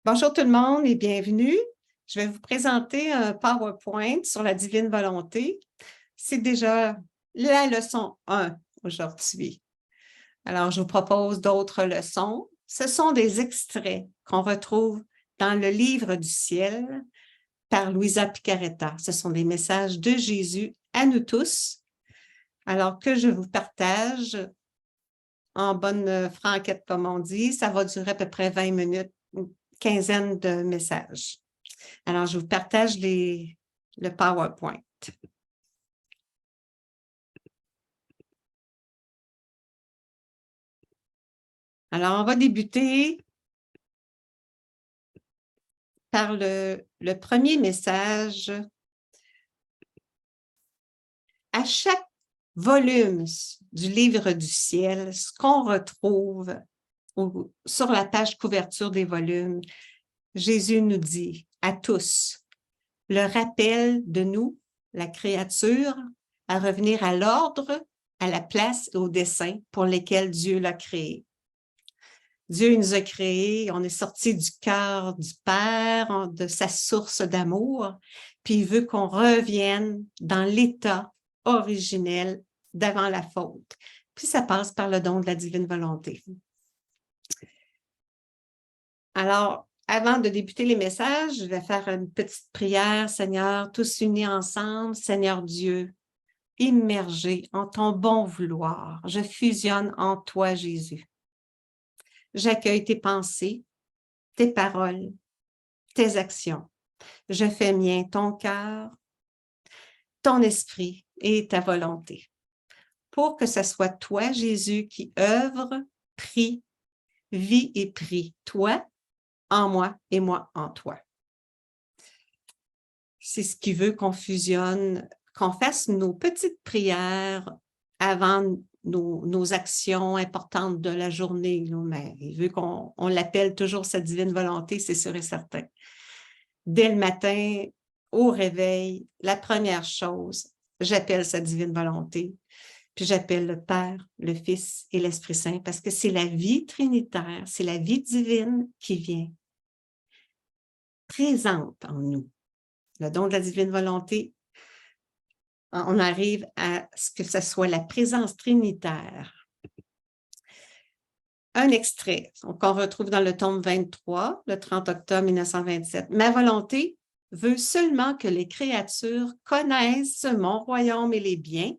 Bonjour tout le monde et bienvenue. Je vais vous présenter un PowerPoint sur la divine volonté. C'est déjà la leçon 1 aujourd'hui. Alors, je vous propose d'autres leçons. Ce sont des extraits qu'on retrouve dans le livre du ciel par Louisa Picaretta. Ce sont des messages de Jésus à nous tous. Alors que je vous partage en bonne franquette, comme on dit, ça va durer à peu près 20 minutes, une quinzaine de messages. Alors, je vous partage le PowerPoint. Alors, on va débuter par le premier message. À chaque volume du livre du ciel, ce qu'on retrouve sur la page couverture des volumes, Jésus nous dit à tous le rappel de nous, la créature, à revenir à l'ordre, à la place et au dessein pour lesquels Dieu l'a créé. Dieu nous a créés, on est sorti du cœur du Père, de sa source d'amour, puis il veut qu'on revienne dans l'état originel d'avant la faute. Puis ça passe par le don de la divine volonté. Alors, avant de débuter les messages, je vais faire une petite prière, Seigneur, tous unis ensemble, Seigneur Dieu, immergé en ton bon vouloir, je fusionne en toi, Jésus. J'accueille tes pensées, tes paroles, tes actions. Je fais mien ton cœur, ton esprit et ta volonté. Pour que ce soit toi, Jésus, qui œuvre, prie, vit et prie. Toi en moi et moi en toi. C'est ce qui veut qu'on fusionne, qu'on fasse nos petites prières avant nos actions importantes de la journée. Mais il veut qu'on l'appelle toujours sa divine volonté, c'est sûr et certain. Dès le matin, au réveil, la première chose, j'appelle sa divine volonté, puis j'appelle le Père, le Fils et l'Esprit Saint, parce que c'est la vie trinitaire, c'est la vie divine qui vient présente en nous. Le don de la divine volonté, on arrive à ce que ce soit la présence trinitaire. Un extrait qu'on retrouve dans le tome 23, le 30 octobre 1927. « Ma volonté veut seulement que les créatures connaissent mon royaume et les biens,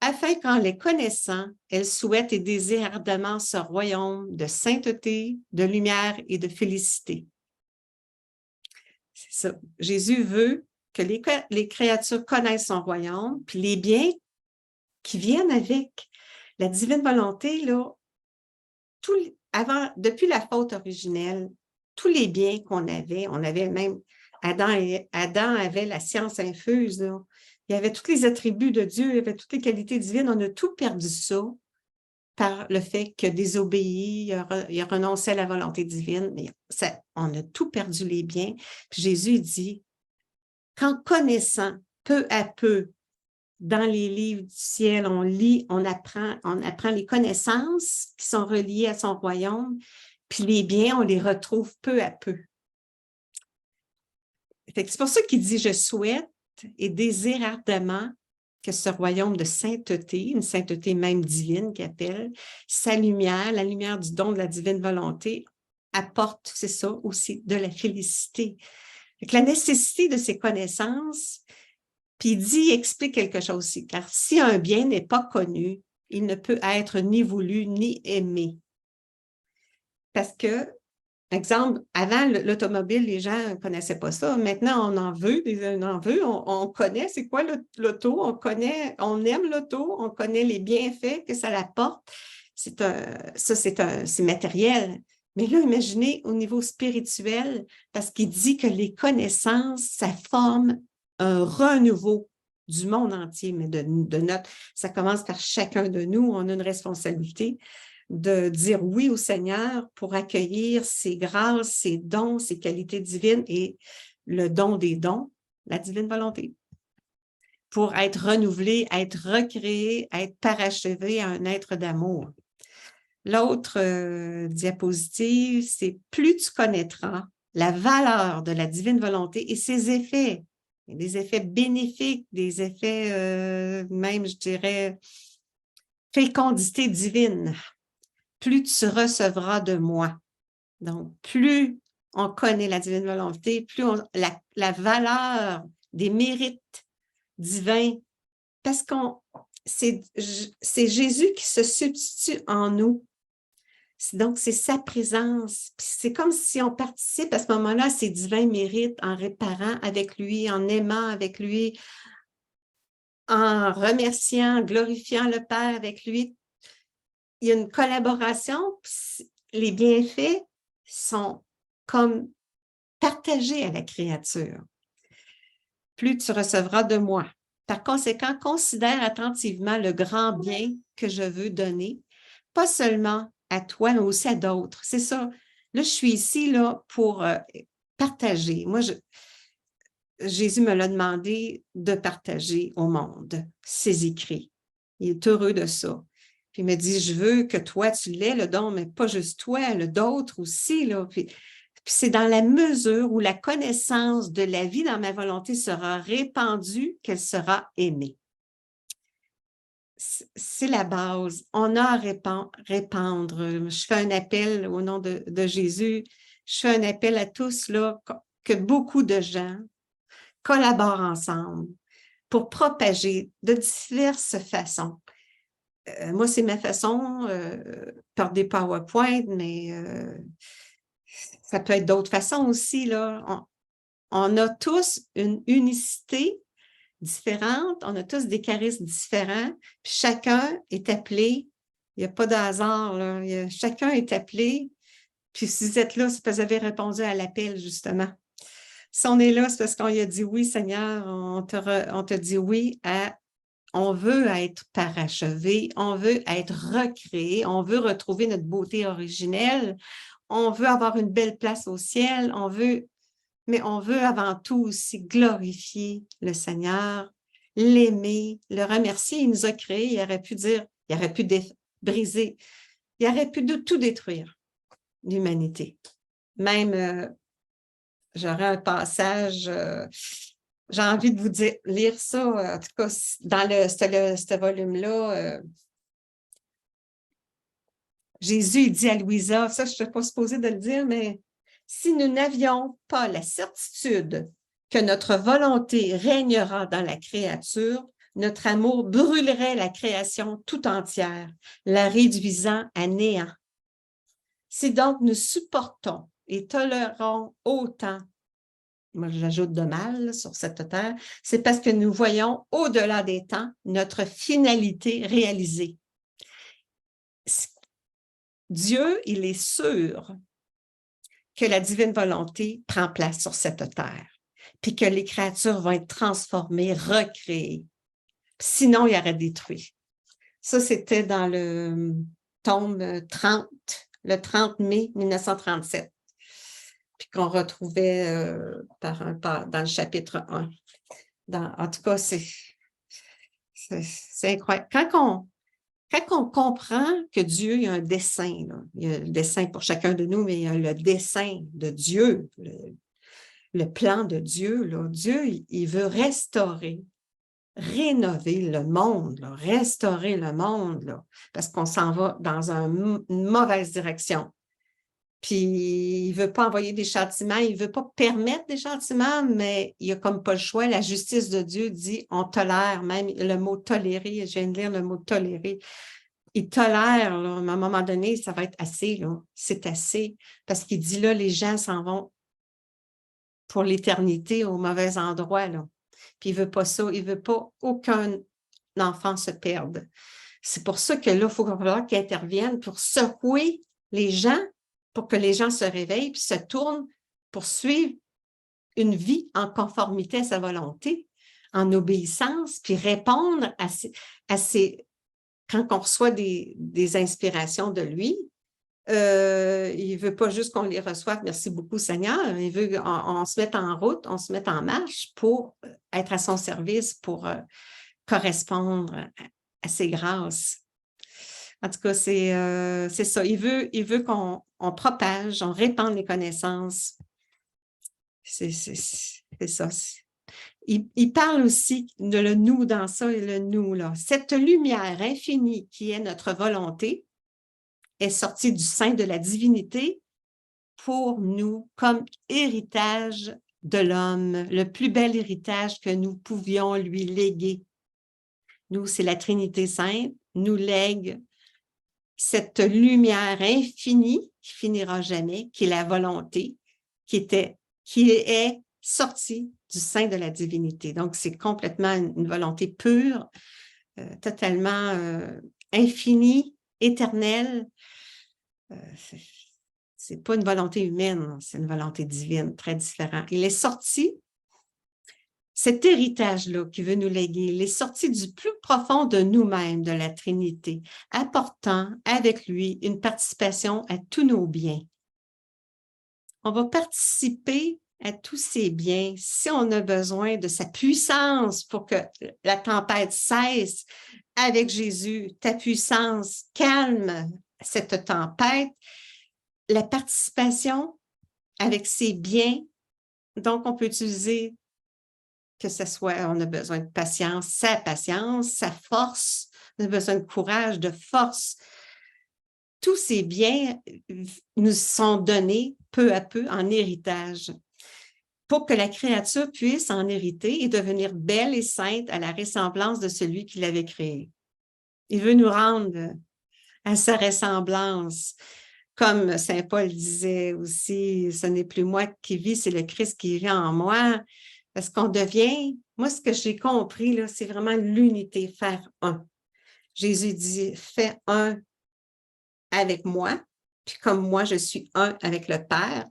afin qu'en les connaissant, elles souhaitent et désirent ardemment ce royaume de sainteté, de lumière et de félicité. » C'est ça. Jésus veut que les créatures connaissent son royaume, puis les biens qui viennent avec. La divine volonté, là, depuis la faute originelle, tous les biens qu'on avait, on avait même, Adam avait la science infuse, là. Il y avait tous les attributs de Dieu, il y avait toutes les qualités divines, on a tout perdu ça par le fait que désobéi, il a renoncé à la volonté divine, mais on a tout perdu les biens. Puis Jésus dit, qu'en connaissant peu à peu dans les livres du ciel, on lit, on apprend les connaissances qui sont reliées à son royaume, puis les biens, on les retrouve peu à peu. C'est pour ça qu'il dit, je souhaite et désire ardemment que ce royaume de sainteté, une sainteté même divine qu'il appelle, sa lumière, la lumière du don de la divine volonté, apporte, c'est ça aussi, de la félicité. Donc, la nécessité de ces connaissances, puis il explique quelque chose aussi, car si un bien n'est pas connu, il ne peut être ni voulu ni aimé. Parce que, exemple, avant l'automobile, les gens ne connaissaient pas ça. Maintenant, on en veut, on connaît c'est quoi l'auto, on aime l'auto, on connaît les bienfaits que ça apporte. C'est matériel. Mais là, imaginez au niveau spirituel, parce qu'il dit que les connaissances, ça forme un renouveau du monde entier, mais de notre, ça commence par chacun de nous, on a une responsabilité de dire oui au Seigneur pour accueillir ses grâces, ses dons, ses qualités divines et le don des dons, la divine volonté, pour être renouvelé, être recréé, être parachevé à un être d'amour. L'autre diapositive, c'est plus tu connaîtras la valeur de la divine volonté et ses effets. Des effets bénéfiques, des effets même, je dirais, fécondité divine. Plus tu recevras de moi. Donc, plus on connaît la divine volonté, plus la valeur des mérites divins, parce que c'est Jésus qui se substitue en nous. Donc, c'est sa présence. C'est comme si on participe à ce moment-là à ses divins mérites en réparant avec lui, en aimant avec lui, en remerciant, en glorifiant le Père avec lui. Il y a une collaboration. Les bienfaits sont comme partagés à la créature. Plus tu recevras de moi. Par conséquent, considère attentivement le grand bien que je veux donner, pas seulement à toi, mais aussi à d'autres. C'est ça. Là, je suis ici là, pour partager. Moi, Jésus me l'a demandé de partager au monde ses écrits. Il est heureux de ça. Puis il me dit, je veux que toi, tu l'aies, le don, mais pas juste toi, d'autres aussi. Là. Puis c'est dans la mesure où la connaissance de la vie dans ma volonté sera répandue qu'elle sera aimée. C'est la base. On a à répandre. Je fais un appel au nom de Jésus. Je fais un appel à tous là, que beaucoup de gens collaborent ensemble pour propager de diverses façons. Moi, c'est ma façon par des PowerPoint, mais ça peut être d'autres façons aussi. Là. On a tous une unicité différente, on a tous des charismes différents, puis chacun est appelé, il n'y a pas de hasard, là, chacun est appelé, puis si vous êtes là, c'est parce que vous avez répondu à l'appel, justement. Si on est là, c'est parce qu'on a dit oui, Seigneur, on te dit oui on veut être parachevé, on veut être recréé, on veut retrouver notre beauté originelle, on veut avoir une belle place au ciel, mais on veut avant tout aussi glorifier le Seigneur, l'aimer, le remercier. Il nous a créés, il aurait pu dire, il aurait pu briser, il aurait pu tout détruire, l'humanité. Même, j'aurais un passage, j'ai envie de vous lire ça, en tout cas, dans ce volume-là, Jésus, il dit à Louisa, ça, je ne suis pas supposée de le dire, mais si nous n'avions pas la certitude que notre volonté régnera dans la créature, notre amour brûlerait la création tout entière, la réduisant à néant. Si donc nous supportons et tolérons autant, moi j'ajoute de mal là, sur cette terre, c'est parce que nous voyons au-delà des temps notre finalité réalisée. Dieu, il est sûr que la divine volonté prend place sur cette terre, puis que les créatures vont être transformées, recréées. Sinon, il y aurait détruit. Ça, c'était dans le tome 30, le 30 mai 1937, puis qu'on retrouvait dans le chapitre 1. En tout cas, c'est incroyable. Quand on comprend que Dieu, il y a un dessein, là, il y a le dessein pour chacun de nous, mais il y a le dessein de Dieu, le plan de Dieu. Là. Dieu, il veut restaurer, rénover le monde, là, restaurer le monde, là, parce qu'on s'en va dans une mauvaise direction. Puis, il ne veut pas envoyer des châtiments, il ne veut pas permettre des châtiments, mais il n'y a comme pas le choix. La justice de Dieu dit, on tolère, même le mot tolérer, je viens de lire le mot tolérer. Il tolère, là, mais à un moment donné, ça va être assez, là. C'est assez. Parce qu'il dit là, les gens s'en vont pour l'éternité au mauvais endroit, là. Puis il ne veut pas ça, il ne veut pas aucun enfant se perde. C'est pour ça que là, il faut qu'il intervienne pour secouer les gens, pour que les gens se réveillent puis se tournent pour suivre une vie en conformité à sa volonté, en obéissance, puis répondre à ces quand on reçoit des inspirations de lui, il ne veut pas juste qu'on les reçoive, merci beaucoup Seigneur, il veut qu'on se mette en route, on se mette en marche pour être à son service, pour correspondre à ses grâces. En tout cas, c'est ça. Il veut qu'on propage, on répande les connaissances. C'est ça. Il parle aussi de le nous dans ça et le nous là. Cette lumière infinie qui est notre volonté est sortie du sein de la divinité pour nous comme héritage de l'homme, le plus bel héritage que nous pouvions lui léguer. Nous, c'est la Trinité sainte, nous lègue cette lumière infinie qui finira jamais, qui est la volonté, qui est sortie du sein de la divinité. Donc, c'est complètement une volonté pure, totalement infinie, éternelle. C'est pas une volonté humaine, c'est une volonté divine, très différent. Il est sorti, cet héritage-là qui veut nous léguer, il est sorti du plus profond de nous-mêmes, de la Trinité, apportant avec lui une participation à tous nos biens. On va participer à tous ces biens si on a besoin de sa puissance pour que la tempête cesse. Avec Jésus, ta puissance calme cette tempête. La participation avec ses biens, donc on peut utiliser que ce soit, on a besoin de patience, sa force, on a besoin de courage, de force. Tous ces biens nous sont donnés peu à peu en héritage pour que la créature puisse en hériter et devenir belle et sainte à la ressemblance de celui qui l'avait créée. Il veut nous rendre à sa ressemblance. Comme saint Paul disait aussi, ce n'est plus moi qui vis, c'est le Christ qui vit en moi. Parce qu'on devient, moi, ce que j'ai compris, là, c'est vraiment l'unité, faire un. Jésus dit, fais un avec moi, puis comme moi, je suis un avec le Père.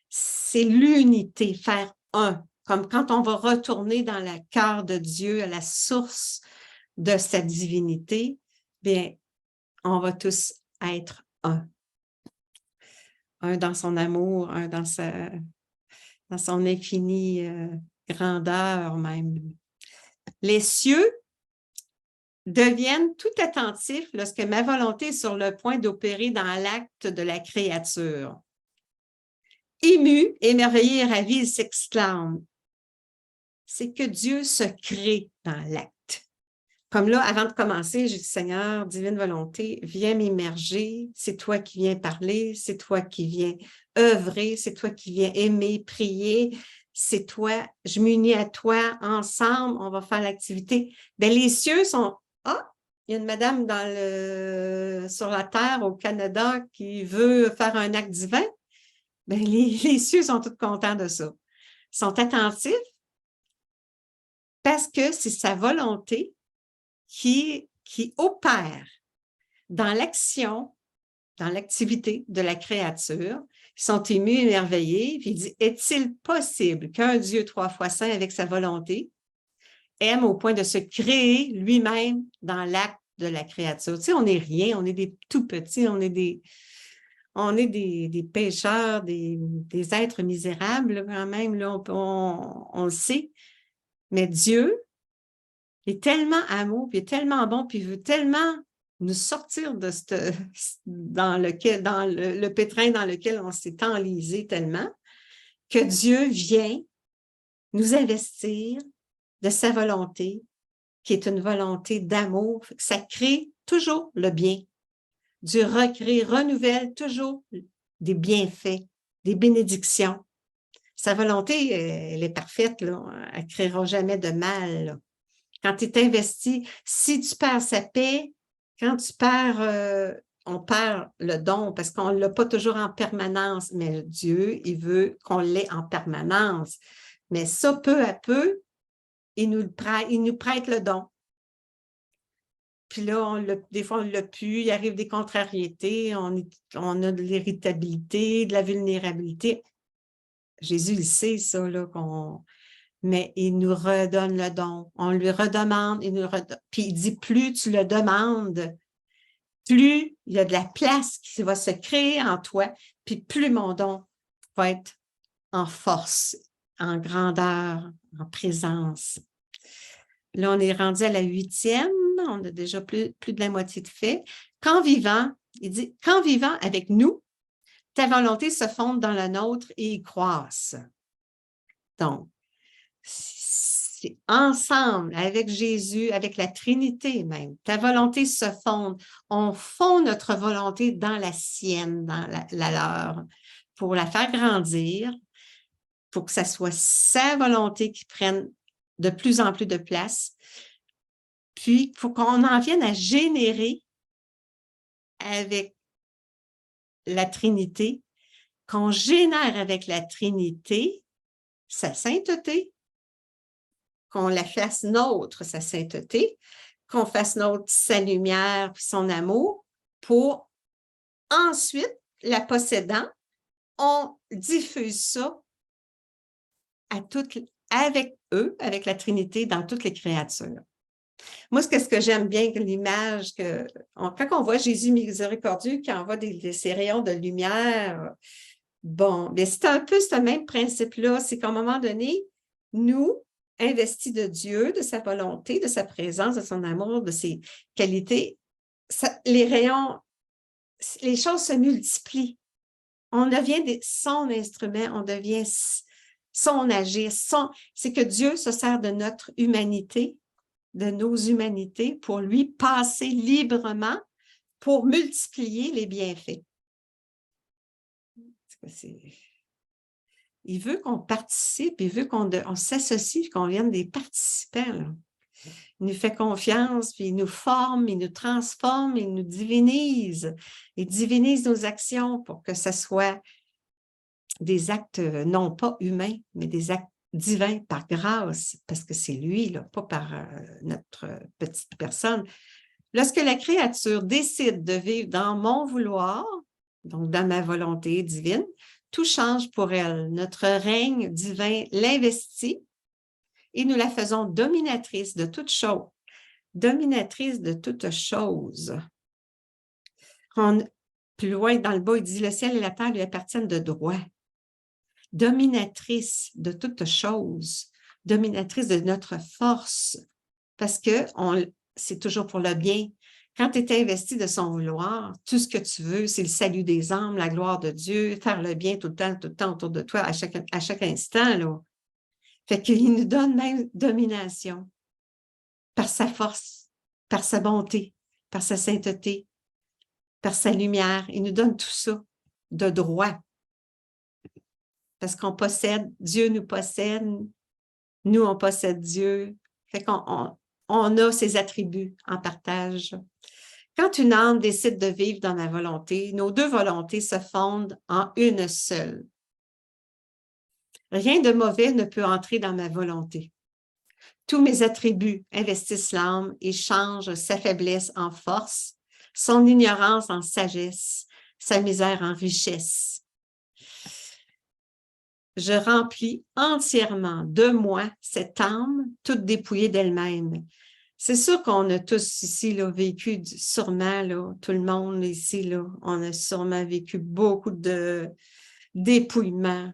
C'est l'unité, faire un. Comme quand on va retourner dans le cœur de Dieu, à la source de sa divinité, bien, on va tous être un. Un dans son amour, un dans son infinie grandeur même. Les cieux deviennent tout attentifs lorsque ma volonté est sur le point d'opérer dans l'acte de la créature. Ému, émerveillé et ravi, il s'exclame. C'est que Dieu se crée dans l'acte. Comme là, avant de commencer, j'ai dit, Seigneur, divine volonté, viens m'immerger, c'est toi qui viens parler, c'est toi qui viens œuvrer, c'est toi qui viens aimer, prier, c'est toi, je m'unis à toi, ensemble, on va faire l'activité. Bien, les cieux sont, il y a une madame sur la terre au Canada qui veut faire un acte divin. Bien, les cieux sont tous contents de ça. Ils sont attentifs parce que c'est sa volonté qui opère dans l'action, dans l'activité de la créature. Ils sont émus, émerveillés, puis il dit, est-il possible qu'un Dieu 3 fois saint avec sa volonté aime au point de se créer lui-même dans l'acte de la créature? Tu sais, on n'est rien, on est des tout petits, on est des pécheurs, des êtres misérables quand même, là, on le sait. Mais Dieu, il est tellement amour, puis il est tellement bon, puis il veut tellement nous sortir de le pétrin dans lequel on s'est enlisé tellement, que Dieu vient nous investir de sa volonté, qui est une volonté d'amour. Ça crée toujours le bien. Dieu recrée, renouvelle toujours des bienfaits, des bénédictions. Sa volonté, elle est parfaite, là. Elle ne créera jamais de mal, là. Quand tu es investi, si tu perds sa paix, quand tu perds, on perd le don parce qu'on ne l'a pas toujours en permanence, mais Dieu, il veut qu'on l'ait en permanence. Mais ça, peu à peu, il nous prête le don. Puis là, des fois, on ne l'a plus, il arrive des contrariétés, on a de l'irritabilité, de la vulnérabilité. Jésus, il sait ça, là, mais il nous redonne le don. On lui redemande, puis il dit, plus tu le demandes, plus il y a de la place qui va se créer en toi, puis plus mon don va être en force, en grandeur, en présence. Là, on est rendu à la 8e. on a déjà plus de la moitié de fait. Qu'en vivant, il dit, qu'en vivant avec nous, ta volonté se fonde dans la nôtre et y croisse. Donc, c'est ensemble, avec Jésus, avec la Trinité même. Ta volonté se fonde. On fond notre volonté dans la sienne, dans la leur, pour la faire grandir, pour que ça soit sa volonté qui prenne de plus en plus de place. Puis, il faut qu'on en vienne à générer avec la Trinité, qu'on génère avec la Trinité sa sainteté, qu'on la fasse nôtre, sa sainteté, qu'on fasse nôtre sa lumière puis son amour, pour ensuite, la possédant, on diffuse ça avec eux, avec la Trinité, dans toutes les créatures. Moi, ce que j'aime bien, l'image quand on voit Jésus miséricordieux qui envoie ces rayons de lumière, bon, mais c'est un peu ce même principe-là, c'est qu'à un moment donné, nous, investis de Dieu, de sa volonté, de sa présence, de son amour, de ses qualités, les rayons, les choses se multiplient. On devient son instrument, on devient son agir, c'est que Dieu se sert de notre humanité, de nos humanités, pour lui passer librement, pour multiplier les bienfaits. Il veut qu'on participe, il veut qu'on s'associe, qu'on vienne des participants. Là. Il nous fait confiance, puis il nous forme, il nous transforme, il nous divinise. Il divinise nos actions pour que ce soit des actes non pas humains, mais des actes divins par grâce, parce que c'est lui, là, pas par notre petite personne. Lorsque la créature décide de vivre dans mon vouloir, donc dans ma volonté divine, tout change pour elle. Notre règne divin l'investit et nous la faisons dominatrice de toute chose. Dominatrice de toute chose. Plus loin dans le bas, il dit « Le ciel et la terre lui appartiennent de droit. » Dominatrice de toute chose. Dominatrice de notre force. Parce que c'est toujours pour le bien. Quand tu es investi de son vouloir, tout ce que tu veux, c'est le salut des âmes, la gloire de Dieu, faire le bien tout le temps autour de toi, à chaque instant. Là. Fait qu'il nous donne même domination par sa force, par sa bonté, par sa sainteté, par sa lumière. Il nous donne tout ça de droit. Parce qu'on possède, Dieu nous possède, nous, on possède Dieu. Fait qu'on a ses attributs en partage. Quand une âme décide de vivre dans ma volonté, nos deux volontés se fondent en une seule. Rien de mauvais ne peut entrer dans ma volonté. Tous mes attributs investissent l'âme et changent sa faiblesse en force, son ignorance en sagesse, sa misère en richesse. Je remplis entièrement de moi cette âme toute dépouillée d'elle-même. C'est sûr qu'on a tous ici là, vécu sûrement, là, tout le monde ici, là, on a sûrement vécu beaucoup de dépouillement,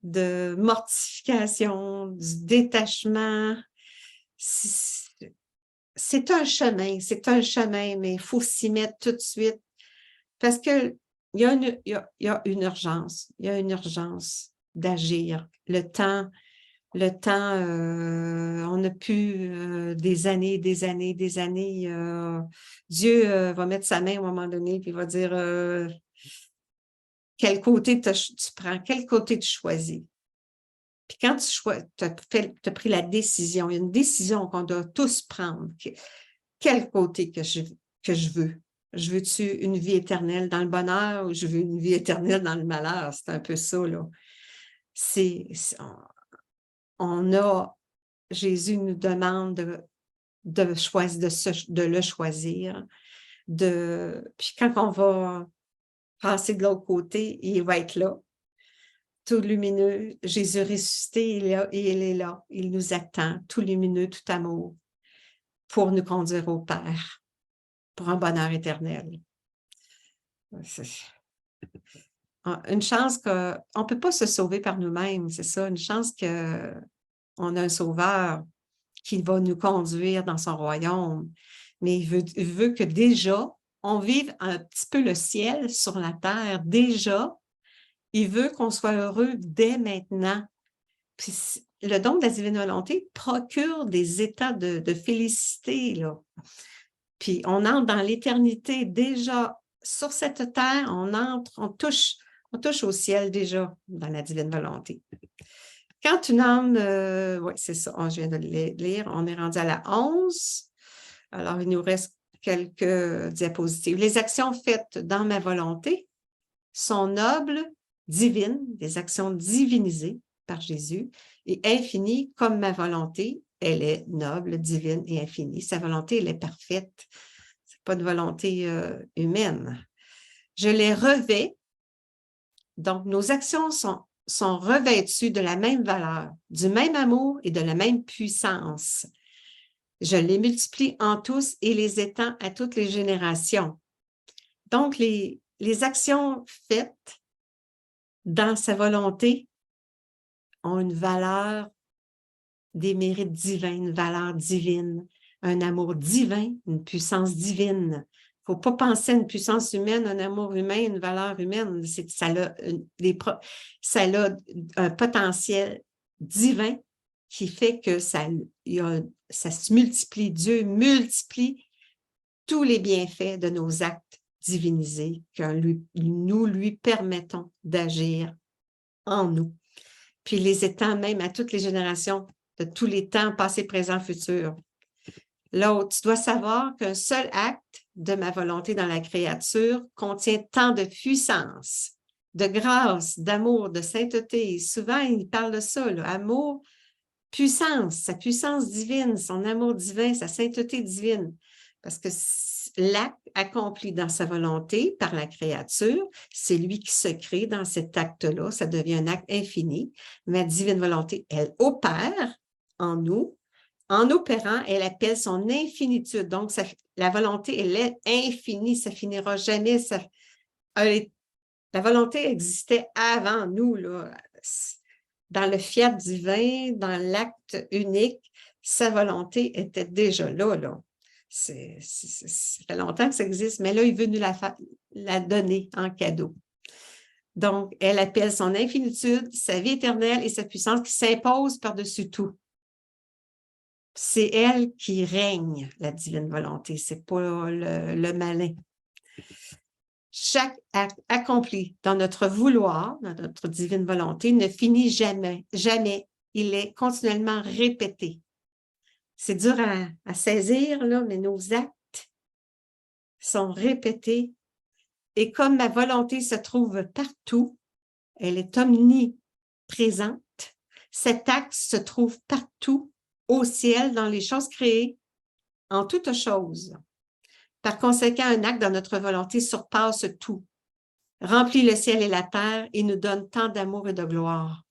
de mortification, du détachement. C'est un chemin, mais il faut s'y mettre tout de suite parce qu'il y a une urgence, il y a une urgence d'agir. Le temps, on a pu des années, Dieu va mettre sa main à un moment donné puis il va dire quel côté tu prends, quel côté tu choisis. Puis quand tu as pris la décision, il y a une décision qu'on doit tous prendre. Quel côté que je veux? Je veux-tu une vie éternelle dans le bonheur ou je veux une vie éternelle dans le malheur? C'est un peu ça, là. Jésus nous demande de choisir, de le choisir. Puis quand on va passer de l'autre côté, il va être là, tout lumineux. Jésus ressuscité, il est là, et il est là. Il nous attend, tout lumineux, tout amour, pour nous conduire au Père, pour un bonheur éternel. Une chance qu'on ne peut pas se sauver par nous-mêmes, c'est ça, une chance qu'on a un sauveur qui va nous conduire dans son royaume. mais il veut que déjà, on vive un petit peu le ciel sur la terre. Déjà, il veut qu'on soit heureux dès maintenant. Puis le don de la divine volonté procure des états de félicité, là. Puis on entre dans l'éternité déjà sur cette terre, on touche au ciel déjà dans la divine volonté. Quand une âme, oui, c'est ça, je viens de le lire, on est rendu à la 11. Alors, il nous reste quelques diapositives. Les actions faites dans ma volonté sont nobles, divines, des actions divinisées par Jésus, et infinies comme ma volonté, elle est noble, divine et infinie. Sa volonté, elle est parfaite. Ce n'est pas de volonté humaine. Je les revais. Donc, nos actions sont revêtues de la même valeur, du même amour et de la même puissance. Je les multiplie en tous et les étends à toutes les générations. Donc, les actions faites dans sa volonté ont une valeur, des mérites divins, une valeur divine, un amour divin, une puissance divine. Il ne faut pas penser à une puissance humaine, un amour humain, une valeur humaine. Ça a un potentiel divin qui fait que ça se multiplie. Dieu multiplie tous les bienfaits de nos actes divinisés que nous lui permettons d'agir en nous. Puis les étend même à toutes les générations de tous les temps, passé, présent, futur. L'autre, tu dois savoir qu'un seul acte de ma volonté dans la créature contient tant de puissance, de grâce, d'amour, de sainteté. Souvent, il parle de ça, là, amour, puissance, sa puissance divine, son amour divin, sa sainteté divine. Parce que l'acte accompli dans sa volonté par la créature, c'est lui qui se crée dans cet acte-là. Ça devient un acte infini. Ma divine volonté, elle opère en nous. En opérant, elle appelle son infinitude. Donc, la volonté, elle est infinie. Ça finira jamais. La volonté existait avant nous, là. Dans le fiat divin, dans l'acte unique, sa volonté était déjà là, là. Ça fait longtemps que ça existe, mais là, il veut nous la donner en cadeau. Donc, elle appelle son infinitude, sa vie éternelle et sa puissance qui s'impose par-dessus tout. C'est elle qui règne, la divine volonté, c'est pas le malin. Chaque acte accompli dans notre vouloir, dans notre divine volonté, ne finit jamais, jamais. Il est continuellement répété. C'est dur à saisir, là, mais nos actes sont répétés. Et comme ma volonté se trouve partout, elle est omniprésente, cet acte se trouve partout, au ciel, dans les choses créées, en toutes choses. Par conséquent, un acte dans notre volonté surpasse tout, remplit le ciel et la terre et nous donne tant d'amour et de gloire.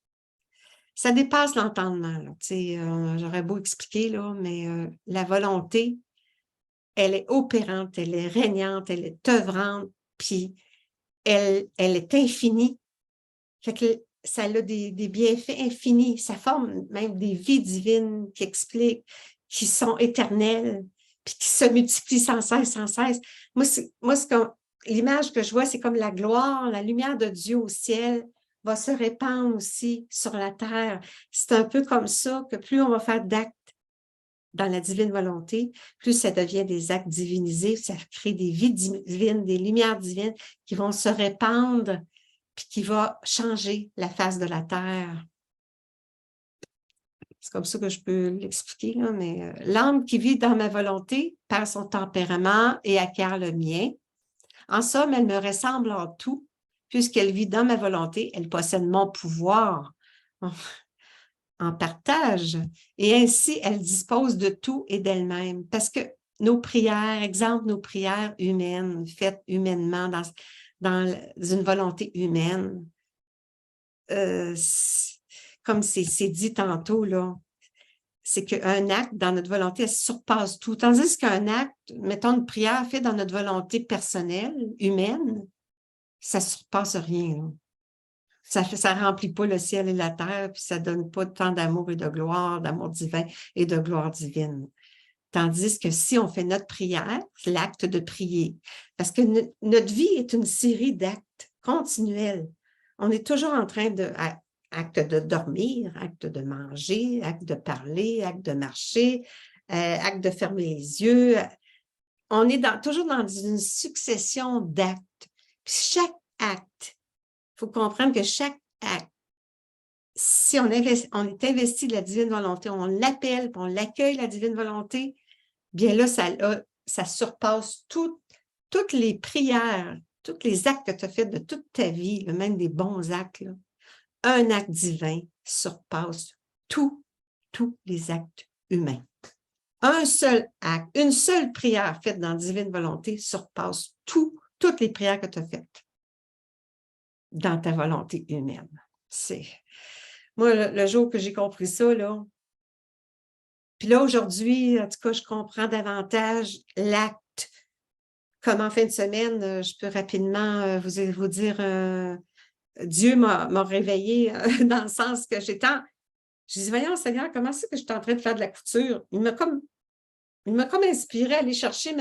Ça dépasse l'entendement. J'aurais beau expliquer, là, mais la volonté, elle est opérante, elle est régnante, elle est œuvrante, puis elle est infinie. Fait que ça a des bienfaits infinis. Ça forme même des vies divines qui expliquent, qui sont éternelles, puis qui se multiplient sans cesse, sans cesse. L'image que je vois, c'est comme la gloire, la lumière de Dieu au ciel va se répandre aussi sur la terre. C'est un peu comme ça que plus on va faire d'actes dans la divine volonté, plus ça devient des actes divinisés, ça crée des vies divines, des lumières divines qui vont se répandre puis qui va changer la face de la terre. C'est comme ça que je peux l'expliquer, mais l'âme qui vit dans ma volonté perd son tempérament et acquiert le mien. En somme, elle me ressemble en tout, puisqu'elle vit dans ma volonté, elle possède mon pouvoir en partage, et ainsi, elle dispose de tout et d'elle-même, parce que nos prières, exemple, nos prières humaines, faites humainement dans une volonté humaine, comme c'est dit tantôt, là, c'est qu'un acte dans notre volonté, elle surpasse tout. Tandis qu'un acte, mettons une prière faite dans notre volonté personnelle, humaine, ça ne surpasse rien. Là. Ça ne remplit pas le ciel et la terre, puis ça ne donne pas tant d'amour et de gloire, d'amour divin et de gloire divine. Tandis que si on fait notre prière, l'acte de prier, parce que notre vie est une série d'actes continuels. On est toujours en train de, acte de dormir, acte de manger, acte de parler, acte de marcher, acte de fermer les yeux. On est toujours dans une succession d'actes. Puis chaque acte, il faut comprendre que chaque acte, si on est investi de la divine volonté, on l'appelle, on l'accueille, la divine volonté, bien là, ça surpasse toutes les prières, tous les actes que tu as faits de toute ta vie, même des bons actes. Là. Un acte divin surpasse tous les actes humains. Un seul acte, une seule prière faite dans la divine volonté surpasse toutes les prières que tu as faites dans ta volonté humaine. Moi, le jour que j'ai compris ça, là, puis là, aujourd'hui, en tout cas, je comprends davantage l'acte. Comme en fin de semaine, je peux rapidement vous dire, Dieu m'a réveillée dans le sens que je dis, voyons, Seigneur, comment c'est que je suis en train de faire de la couture? Il m'a comme inspiré à aller chercher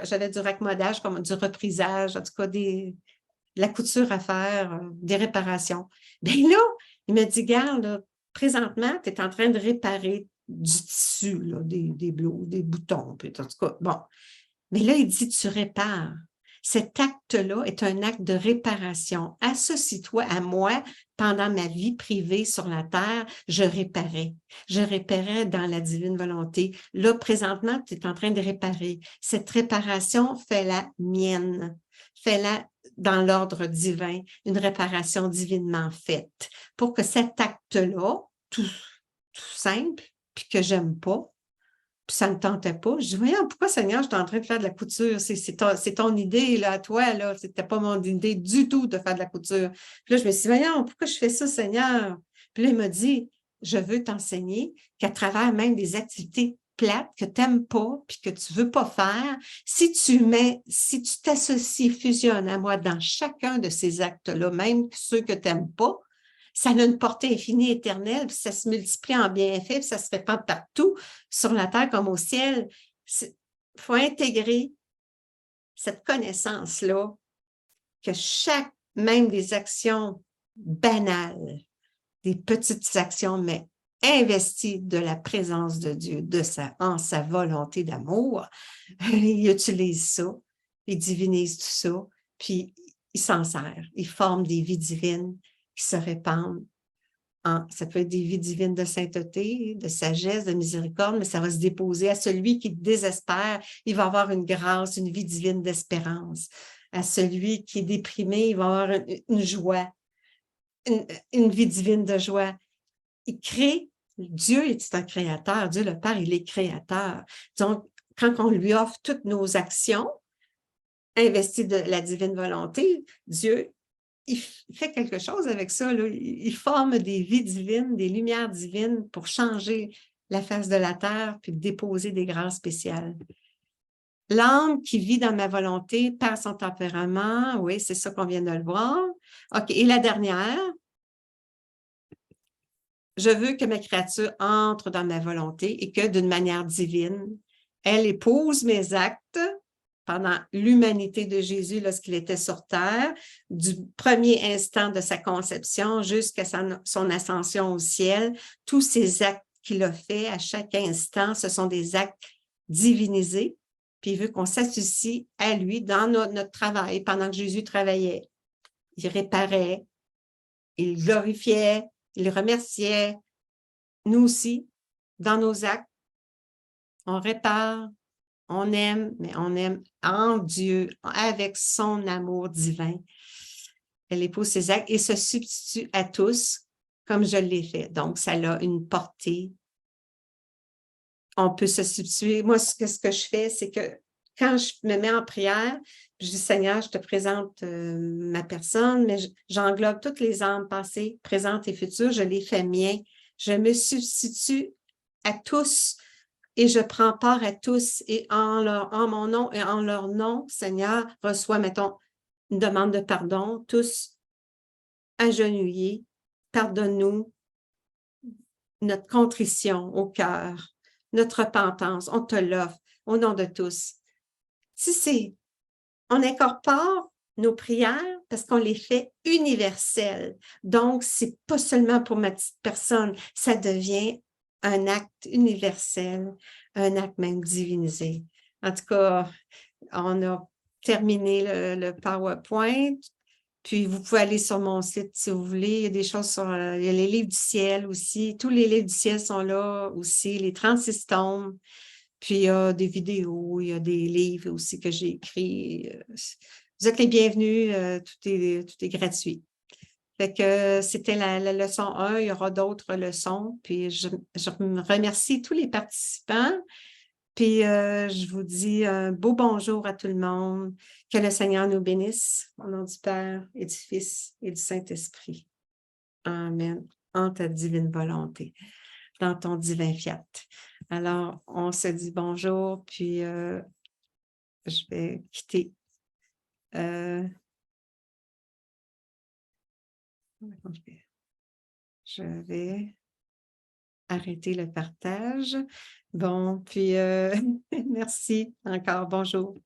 j'avais du raccommodage, comme du reprisage, en tout cas, de la couture à faire, des réparations. Bien là, il m'a dit, garde, là, présentement, tu es en train de réparer du tissu, là, des blouses, des boutons, puis en tout cas, bon. Mais là, il dit, tu répares. Cet acte-là est un acte de réparation. Associe-toi à moi pendant ma vie privée sur la terre, je réparais. Je réparais dans la divine volonté. Là, présentement, tu es en train de réparer. Cette réparation, fais-la mienne. Fais-la dans l'ordre divin, une réparation divinement faite. Pour que cet acte-là, tout simple, puis que j'aime pas, puis ça ne me tentait pas. Je dis, voyons, pourquoi, Seigneur, je suis en train de faire de la couture? C'est ton idée, là, à toi, là. C'était pas mon idée du tout de faire de la couture. Puis là, je me suis dit, voyons, pourquoi je fais ça, Seigneur? Puis là, il m'a dit, je veux t'enseigner qu'à travers même des activités plates que tu n'aimes pas, puis que tu ne veux pas faire, si tu t'associes, fusionnes à moi dans chacun de ces actes-là, même ceux que tu n'aimes pas, ça a une portée infinie, éternelle, puis ça se multiplie en bienfaits, puis ça se répand partout, sur la terre comme au ciel. Il faut intégrer cette connaissance-là, que même des actions banales, des petites actions, mais investies de la présence de Dieu, en sa volonté d'amour, il utilise ça, il divinise tout ça, puis il s'en sert, il forme des vies divines qui se répandent. Ça peut être des vies divines de sainteté, de sagesse, de miséricorde, mais ça va se déposer à celui qui désespère. Il va avoir une grâce, une vie divine d'espérance. À celui qui est déprimé, il va avoir une joie, une vie divine de joie. Il crée. Dieu est un créateur. Dieu le Père, il est créateur. Donc, quand on lui offre toutes nos actions, investies de la divine volonté, Dieu, il fait quelque chose avec ça. Là. Il forme des vies divines, des lumières divines pour changer la face de la terre puis déposer des grâces spéciales. L'âme qui vit dans ma volonté par son tempérament, oui, c'est ça qu'on vient de le voir. OK, et la dernière, je veux que ma créature entre dans ma volonté et que d'une manière divine, elle épouse mes actes pendant l'humanité de Jésus lorsqu'il était sur terre, du premier instant de sa conception jusqu'à son ascension au ciel. Tous ces actes qu'il a faits à chaque instant, ce sont des actes divinisés. Puis il veut qu'on s'associe à lui dans notre travail pendant que Jésus travaillait. Il réparait, il glorifiait, il remerciait. Nous aussi, dans nos actes, on répare, on aime, mais on aime en Dieu, avec son amour divin. Elle épouse ses actes et se substitue à tous, comme je l'ai fait. Donc, ça a une portée. On peut se substituer. Moi, ce que je fais, c'est que quand je me mets en prière, je dis, Seigneur, je te présente ma personne, mais j'englobe toutes les âmes passées, présentes et futures, je les fais miens. Je me substitue à tous et je prends part à tous et en mon nom et en leur nom, Seigneur, reçois, mettons, une demande de pardon, tous agenouillés, pardonne-nous notre contrition au cœur, notre repentance, on te l'offre au nom de tous. On incorpore nos prières parce qu'on les fait universelles. Donc, c'est pas seulement pour ma petite personne, ça devient un acte universel, un acte même divinisé. En tout cas, on a terminé le PowerPoint. Puis, vous pouvez aller sur mon site si vous voulez. Il y a des choses sur il y a les livres du ciel aussi. Tous les livres du ciel sont là aussi, les 36 tomes. Puis, il y a des vidéos, il y a des livres aussi que j'ai écrits. Vous êtes les bienvenus. Tout est gratuit. Fait que c'était la leçon 1. Il y aura d'autres leçons. Puis, je remercie tous les participants. Puis, je vous dis un beau bonjour à tout le monde. Que le Seigneur nous bénisse au nom du Père et du Fils et du Saint-Esprit. Amen. En ta divine volonté, dans ton divin fiat. Alors, on se dit bonjour, puis je vais quitter. Je vais arrêter le partage. Bon, puis merci encore. Bonjour.